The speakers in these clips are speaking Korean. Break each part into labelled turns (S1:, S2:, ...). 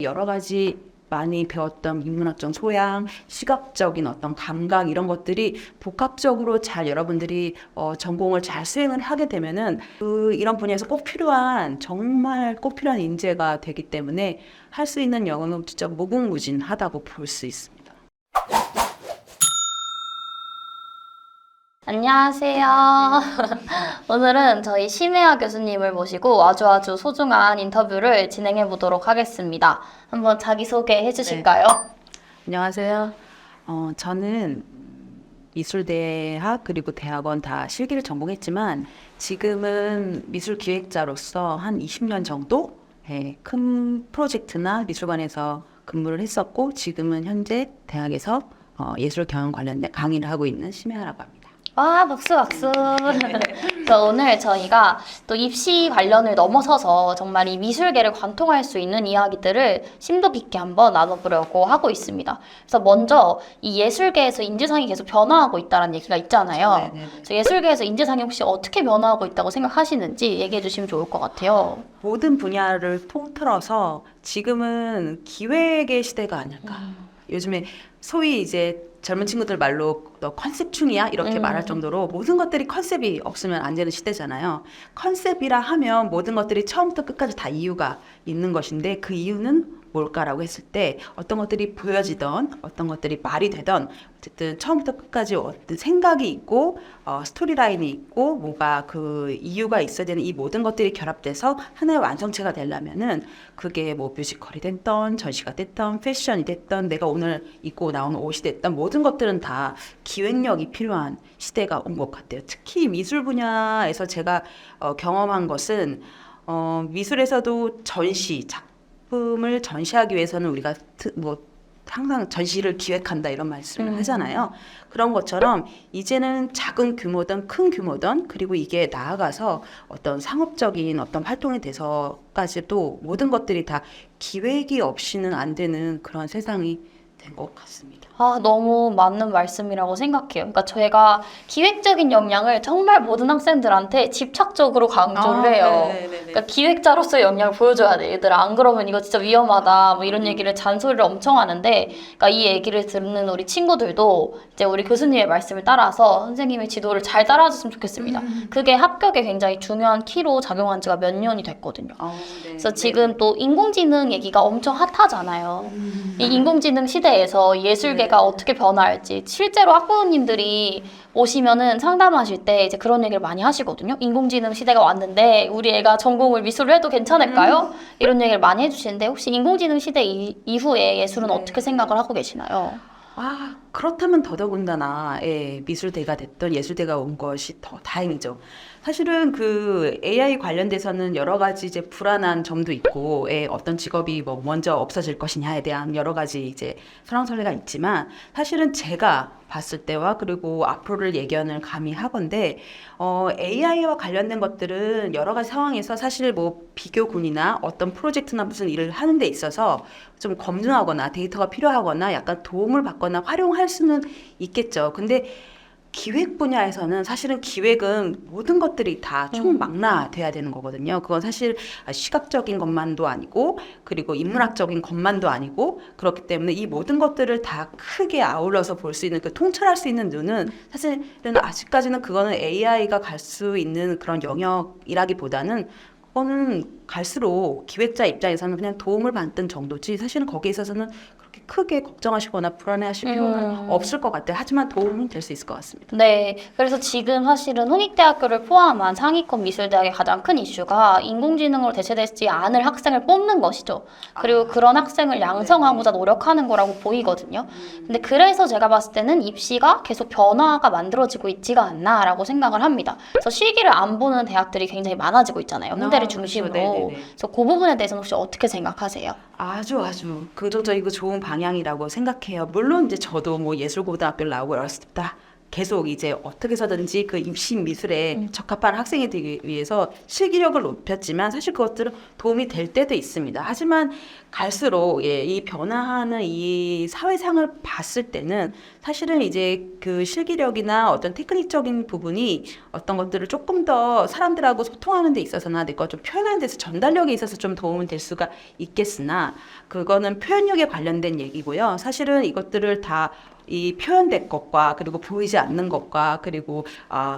S1: 여러 가지 많이 배웠던 인문학적 소양, 시각적인 어떤 감각 이런 것들이 복합적으로 잘 여러분들이 전공을 잘 수행을 하게 되면은 이런 분야에서 꼭 필요한 정말 꼭 필요한 인재가 되기 때문에 할 수 있는 영역은 진짜 무궁무진하다고 볼 수 있습니다.
S2: 안녕하세요. 오늘은 저희 심혜아 교수님을 모시고 아주 소중한 인터뷰를 진행해 보도록 하겠습니다. 한번 자기소개 해주실까요?
S1: 안녕하세요. 저는 미술대학 그리고 대학원 다 실기를 전공했지만 지금은 미술기획자로서 한 20년 정도 큰 프로젝트나 미술관에서 근무를 했었고 지금은 현재 대학에서 예술 경영 관련된 강의를 하고 있는 심혜아라고 합니다.
S2: 와, 박수. 그래서 오늘 저희가 또 입시 관련을 넘어서서 정말 이 미술계를 관통할 수 있는 이야기들을 심도 깊게 한번 나눠보려고 하고 있습니다. 그래서 먼저 이 예술계에서 인지상이 계속 변화하고 있다는 얘기가 있잖아요. 그래서 예술계에서 인지상이 혹시 어떻게 변화하고 있다고 생각하시는지 얘기해 주시면 좋을 것 같아요.
S1: 모든 분야를 통틀어서 지금은 기획의 시대가 아닐까. 요즘에 소위 이제 젊은 친구들 말로 너 컨셉충이야? 이렇게 말할 정도로 모든 것들이 컨셉이 없으면 안 되는 시대잖아요. 컨셉이라 하면 모든 것들이 처음부터 끝까지 다 이유가 있는 것인데 그 이유는 뭘까라고 했을 때 어떤 것들이 보여지던 어떤 것들이 말이 되던 어쨌든 처음부터 끝까지 어떤 생각이 있고 스토리라인이 있고 뭐가 그 이유가 있어야 되는 이 모든 것들이 결합돼서 하나의 완성체가 되려면은 그게 뭐 뮤지컬이 됐던 전시가 됐던 패션이 됐던 내가 오늘 입고 나오는 옷이 됐던 모든 것들은 다 기획력이 필요한 시대가 온 것 같아요. 특히 미술 분야에서 제가 경험한 것은 미술에서도 작품을 전시하기 위해서는 우리가 항상 전시를 기획한다 이런 말씀을 하잖아요. 그런 것처럼 이제는 작은 규모든 큰 규모든 그리고 이게 나아가서 어떤 상업적인 어떤 활동에 대해서까지도 모든 것들이 다 기획이 없이는 안 되는 그런 세상이 된 것 같습니다.
S2: 너무 맞는 말씀이라고 생각해요. 그러니까 저희가 기획적인 역량을 정말 모든 학생들한테 집착적으로 강조를 해요. 그러니까 기획자로서의 역량을 보여줘야 돼. 얘들아, 안 그러면 이거 진짜 위험하다. 뭐 이런 얘기를 잔소리를 엄청 하는데, 그러니까 이 얘기를 듣는 우리 친구들도 이제 우리 교수님의 말씀을 따라서 선생님의 지도를 잘 따라줬으면 좋겠습니다. 그게 합격에 굉장히 중요한 키로 작용한 지가 몇 년이 됐거든요. 그래서 지금 또 인공지능 얘기가 엄청 핫하잖아요. 이 인공지능 시대에서 예술계가 어떻게 변화할지 실제로 학부모님들이 오시면은 상담하실 때 이제 그런 얘기를 많이 하시거든요. 인공지능 시대가 왔는데 우리 애가 전공을 미술을 해도 괜찮을까요? 이런 얘기를 많이 해주시는데 혹시 인공지능 시대 이후에 예술은 어떻게 생각을 하고 계시나요?
S1: 그렇다면 더더군다나 미술대가 됐던 예술대가 온 것이 더 다행이죠. 사실은 그 AI 관련돼서는 여러 가지 이제 불안한 점도 있고, 어떤 직업이 뭐 먼저 없어질 것이냐에 대한 여러 가지 이제 설왕설래가 있지만, 사실은 제가 봤을 때와 그리고 앞으로를 예견을 감히 하건데, AI와 관련된 것들은 여러 가지 상황에서 사실 뭐 비교군이나 어떤 프로젝트나 무슨 일을 하는 데 있어서 좀 검증하거나 데이터가 필요하거나 약간 도움을 받거나 활용할 수는 있겠죠. 근데 기획 분야에서는 사실은 기획은 모든 것들이 다 총망라돼야 되는 거거든요. 그건 사실 시각적인 것만도 아니고 그리고 인문학적인 것만도 아니고 그렇기 때문에 이 모든 것들을 다 크게 아울러서 볼 수 있는 그 통찰할 수 있는 눈은 사실은 아직까지는 그거는 AI가 갈 수 있는 그런 영역이라기보다는 그거는 갈수록 기획자 입장에서는 그냥 도움을 받는 정도지 사실은 거기에 있어서는 그렇게 크게 걱정하시거나 불안해하실 필요는 없을 것 같아요. 하지만 도움은 될 수 있을 것 같습니다.
S2: 네, 그래서 지금 사실은 홍익대학교를 포함한 상위권 미술대학의 가장 큰 이슈가 인공지능으로 대체되지 않을 학생을 뽑는 것이죠. 그리고 그런 학생을 양성하고자 노력하는 거라고 보이거든요. 근데 그래서 제가 봤을 때는 입시가 계속 변화가 만들어지고 있지가 않나라고 생각을 합니다. 그래서 실기를 안 보는 대학들이 굉장히 많아지고 있잖아요. 홍대를 중심으로.
S1: 그렇죠.
S2: 그래서 그 부분에 대해서는 혹시 어떻게 생각하세요?
S1: 아주 긍정적이고 좋은 방향이라고 생각해요. 물론 이제 저도 뭐 예술고등학교를 나오고 어렸을 때 계속 이제 어떻게 해서든지 그 입시 미술에 적합한 학생이 되기 위해서 실기력을 높였지만 사실 그것들은 도움이 될 때도 있습니다. 하지만 갈수록 이 변화하는 이 사회상을 봤을 때는 사실은 이제 그 실기력이나 어떤 테크닉적인 부분이 어떤 것들을 조금 더 사람들하고 소통하는 데 있어서나 내 것 좀 표현하는 데서 전달력에 있어서 좀 도움은 될 수가 있겠으나 그거는 표현력에 관련된 얘기고요. 사실은 이것들을 다 이 표현된 것과 그리고 보이지 않는 것과 그리고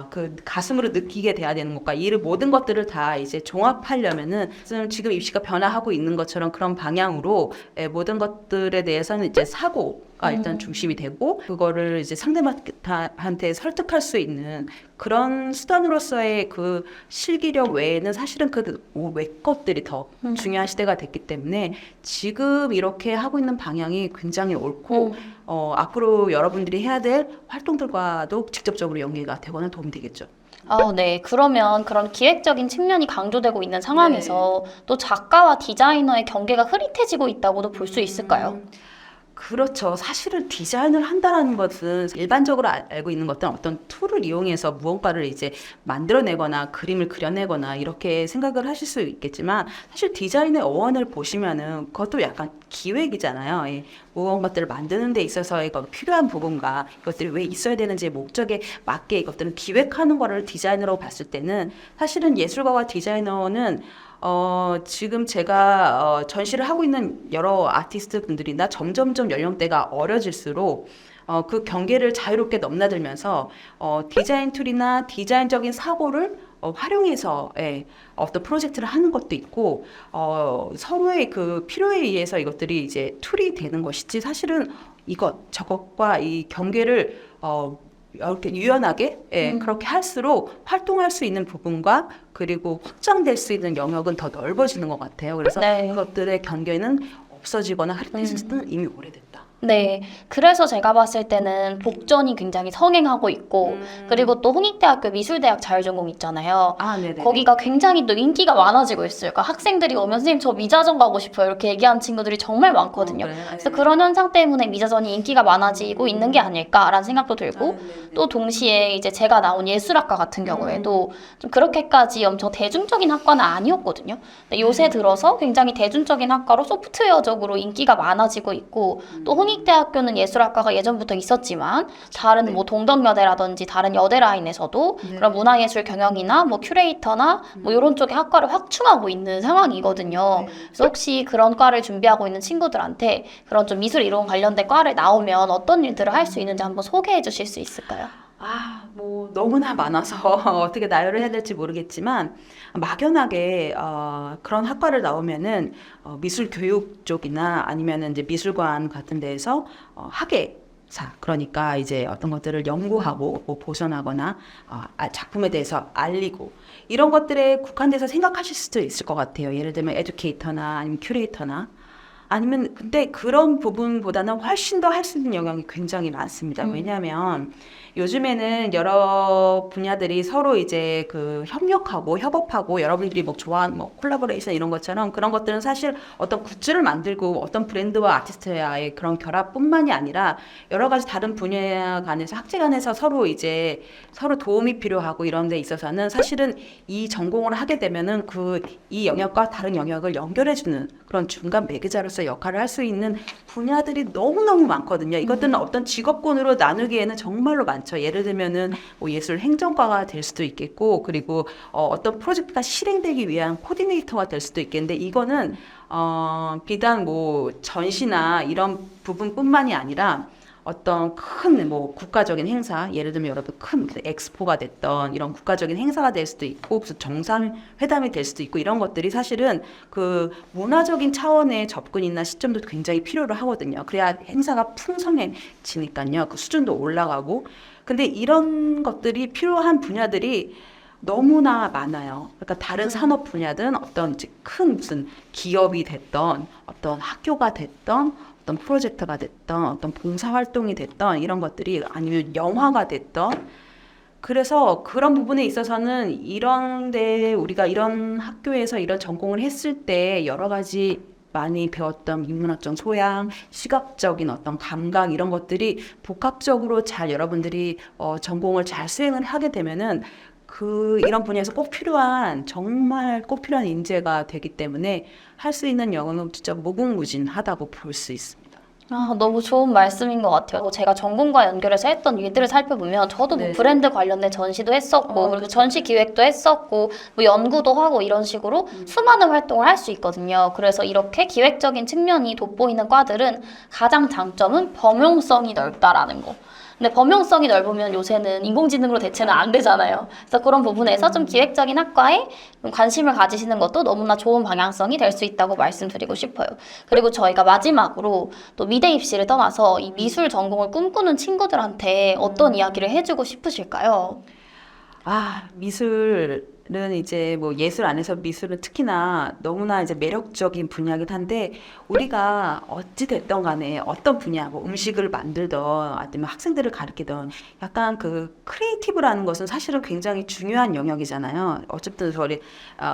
S1: 그 가슴으로 느끼게 돼야 되는 것과 이 모든 것들을 다 이제 종합하려면은 지금 입시가 변화하고 있는 것처럼 그런 방향으로 모든 것들에 대해서는 이제 사고가 일단 중심이 되고 그거를 이제 상대방한테 설득할 수 있는 그런 수단으로서의 그 실기력 외에는 사실은 그 외 것들이 더 중요한 시대가 됐기 때문에 지금 이렇게 하고 있는 방향이 굉장히 옳고 앞으로 여러분들이 해야 될 활동들과도 직접적으로 연계가 되거나 도움이 되겠죠.
S2: 네. 그러면 그런 기획적인 측면이 강조되고 있는 상황에서 또 작가와 디자이너의 경계가 흐릿해지고 있다고도 볼 수 있을까요?
S1: 그렇죠. 사실은 디자인을 한다는 것은 일반적으로 알고 있는 것들은 어떤 툴을 이용해서 무언가를 이제 만들어내거나 그림을 그려내거나 이렇게 생각을 하실 수 있겠지만 사실 디자인의 어원을 보시면은 그것도 약간 기획이잖아요. 무언가들을 만드는 데 있어서의 필요한 부분과 이것들이 왜 있어야 되는지 목적에 맞게 이것들은 기획하는 거를 디자이너라고 봤을 때는 사실은 예술가와 디자이너는 지금 제가 전시를 하고 있는 여러 아티스트 분들이나 점점점 연령대가 어려질수록 그 경계를 자유롭게 넘나들면서 디자인 툴이나 디자인적인 사고를 활용해서 어떤 프로젝트를 하는 것도 있고 서로의 그 필요에 의해서 이것들이 이제 툴이 되는 것이지 사실은 이것 저것과 이 경계를 이렇게 유연하게 그렇게 할수록 활동할 수 있는 부분과 그리고 확장될 수 있는 영역은 더 넓어지는 것 같아요. 그래서 그것들의 경계는 없어지거나 흐릿해질 수는 이미 오래됐다.
S2: 네. 그래서 제가 봤을 때는 복전이 굉장히 성행하고 있고 그리고 또 홍익대학교 미술대학 자율전공 있잖아요.
S1: 네네.
S2: 거기가 굉장히 또 인기가 많아지고 있어요. 그러니까 학생들이 오면 선생님 저 미자전 가고 싶어요. 이렇게 얘기하는 친구들이 정말 많거든요. 그래서 그런 현상 때문에 미자전이 인기가 많아지고 있는 게 아닐까라는 생각도 들고 또 동시에 이제 제가 나온 예술학과 같은 경우에도 좀 그렇게까지 엄청 대중적인 학과는 아니었거든요. 근데 요새 들어서 굉장히 대중적인 학과로 소프트웨어적으로 인기가 많아지고 있고 또 홍익대학교는 예술학과가 예전부터 있었지만 다른 뭐 동덕여대라든지 다른 여대 라인에서도 그런 문화예술 경영이나 뭐 큐레이터나 뭐 이런 쪽의 학과를 확충하고 있는 상황이거든요. 그래서 혹시 그런 과를 준비하고 있는 친구들한테 그런 좀 미술 이론 관련된 과를 나오면 어떤 일들을 할 수 있는지 한번 소개해 주실 수 있을까요?
S1: 뭐 너무나 많아서 어떻게 나열을 해야 될지 모르겠지만 막연하게 그런 학과를 나오면은 미술 교육 쪽이나 아니면은 이제 미술관 같은 데에서 학예사 그러니까 이제 어떤 것들을 연구하고 뭐 보존하거나 작품에 대해서 알리고 이런 것들에 국한돼서 생각하실 수도 있을 것 같아요. 예를 들면 에듀케이터나 아니면 큐레이터나 아니면 근데 그런 부분보다는 훨씬 더 할 수 있는 영역이 굉장히 많습니다. 왜냐하면 요즘에는 여러 분야들이 서로 이제 그 협력하고 협업하고 여러분들이 뭐 좋아하는 뭐 콜라보레이션 이런 것처럼 그런 것들은 사실 어떤 굿즈를 만들고 어떤 브랜드와 아티스트와의 그런 결합뿐만이 아니라 여러 가지 다른 분야 간에서 학제 간에서 서로 이제 서로 도움이 필요하고 이런 데 있어서는 사실은 이 전공을 하게 되면은 이 영역과 다른 영역을 연결해주는 그런 중간 매개자로서 역할을 할 수 있는 분야들이 너무너무 많거든요. 이것들은 어떤 직업군으로 나누기에는 정말로 많죠. 예를 들면은 뭐 예술 행정과가 될 수도 있겠고, 그리고 어떤 프로젝트가 실행되기 위한 코디네이터가 될 수도 있겠는데, 이거는 비단 뭐 전시나 이런 부분뿐만이 아니라 어떤 큰 뭐 국가적인 행사, 예를 들면 여러분 큰 엑스포가 됐던 이런 국가적인 행사가 될 수도 있고 무슨 정상회담이 될 수도 있고 이런 것들이 사실은 그 문화적인 차원의 접근이나 시점도 굉장히 필요로 하거든요. 그래야 행사가 풍성해지니까요. 그 수준도 올라가고. 근데 이런 것들이 필요한 분야들이 너무나 많아요. 그러니까 다른 산업 분야든 어떤 이제 큰 무슨 기업이 됐던 어떤 학교가 됐던 어떤 프로젝트가 됐던 어떤 봉사활동이 됐던 이런 것들이 아니면 영화가 됐던 그래서 그런 부분에 있어서는 이런데 우리가 이런 학교에서 이런 전공을 했을 때 여러 가지 많이 배웠던 인문학적 소양, 시각적인 어떤 감각 이런 것들이 복합적으로 잘 여러분들이 전공을 잘 수행을 하게 되면은 이런 분야에서 꼭 필요한 정말 꼭 필요한 인재가 되기 때문에 할 수 있는 영역은 진짜 무궁무진하다고 볼 수 있습니다.
S2: 아, 너무 좋은 말씀인 것 같아요. 제가 전공과 연결해서 했던 일들을 살펴보면 저도 뭐
S1: 네.
S2: 브랜드 관련된 전시도 했었고 그리고 전시 기획도 했었고 뭐 연구도 하고 이런 식으로 수많은 활동을 할 수 있거든요. 그래서 이렇게 기획적인 측면이 돋보이는 과들은 가장 장점은 범용성이 넓다라는 거. 근데 범용성이 넓으면 요새는 인공지능으로 대체는 안 되잖아요. 그래서 그런 부분에서 좀 기획적인 학과에 좀 관심을 가지시는 것도 너무나 좋은 방향성이 될 수 있다고 말씀드리고 싶어요. 그리고 저희가 마지막으로 또 미대 입시를 떠나서 이 미술 전공을 꿈꾸는 친구들한테 어떤 이야기를 해주고 싶으실까요?
S1: 미술은 이제 뭐 예술 안에서 미술은 특히나 너무나 이제 매력적인 분야이긴 한데 우리가 어찌 됐던 간에 어떤 분야, 뭐 음식을 만들던 아니면 학생들을 가르치던 약간 그 크리에이티브라는 것은 사실은 굉장히 중요한 영역이잖아요. 어쨌든 저희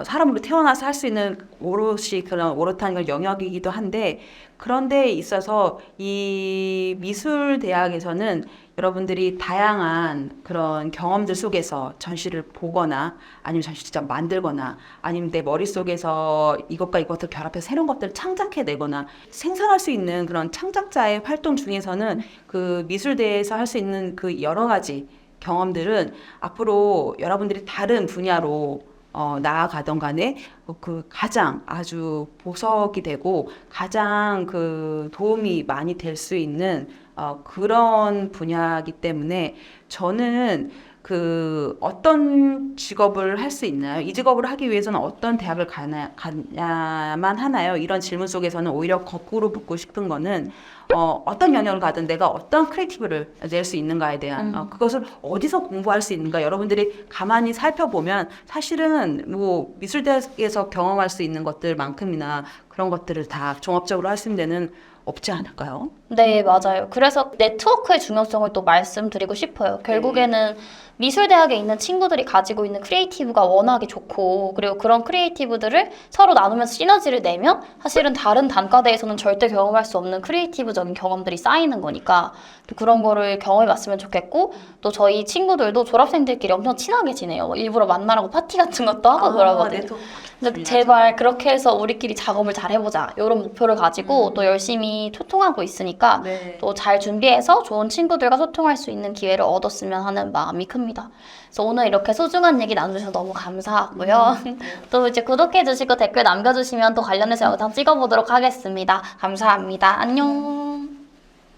S1: 사람으로 태어나서 할 수 있는 오롯이 그런 오롯한 영역이기도 한데 그런 데 있어서 이 미술 대학에서는 여러분들이 다양한 그런 경험들 속에서 전시를 보거나 아니면 전시 직접 만들거나 아니면 내 머릿속에서 이것과 이것을 결합해서 새로운 것들을 창작해내거나 생산할 수 있는 그런 창작자의 활동 중에서는 그 미술대에서 할 수 있는 그 여러 가지 경험들은 앞으로 여러분들이 다른 분야로 나아가던 간에 그 가장 아주 보석이 되고 가장 그 도움이 많이 될 수 있는 그런 분야이기 때문에 저는 그 어떤 직업을 할 수 있나요? 이 직업을 하기 위해서는 어떤 대학을 가야만 하나요? 이런 질문 속에서는 오히려 거꾸로 묻고 싶은 거는 어떤 영역을 가든 내가 어떤 크리에이티브를 낼 수 있는가에 대한 그것을 어디서 공부할 수 있는가 여러분들이 가만히 살펴보면 사실은 뭐 미술대학에서 경험할 수 있는 것들만큼이나 그런 것들을 다 종합적으로 할 수 있는 데는 없지 않을까요?
S2: 네, 맞아요. 그래서 네트워크의 중요성을 또 말씀드리고 싶어요. 결국에는 미술대학에 있는 친구들이 가지고 있는 크리에이티브가 워낙에 좋고, 그리고 그런 크리에이티브들을 서로 나누면서 시너지를 내면 사실은 다른 단과대에서는 절대 경험할 수 없는 크리에이티브적인 경험들이 쌓이는 거니까 또 그런 거를 경험해봤으면 좋겠고, 또 저희 친구들도 졸업생들끼리 엄청 친하게 지내요. 일부러 만나라고 파티 같은 것도 하고 그러거든요. 근데 제발 그렇게 해서 우리끼리 작업을 잘 해보자 이런 목표를 가지고 또 열심히 소통하고 있으니까 또 잘 준비해서 좋은 친구들과 소통할 수 있는 기회를 얻었으면 하는 마음이 큽니다. 그래서 오늘 이렇게 소중한 얘기 나눠주셔서 너무 감사하고요. 또 이제 구독해주시고 댓글 남겨주시면 또 관련해서 영상 찍어보도록 하겠습니다. 감사합니다. 안녕.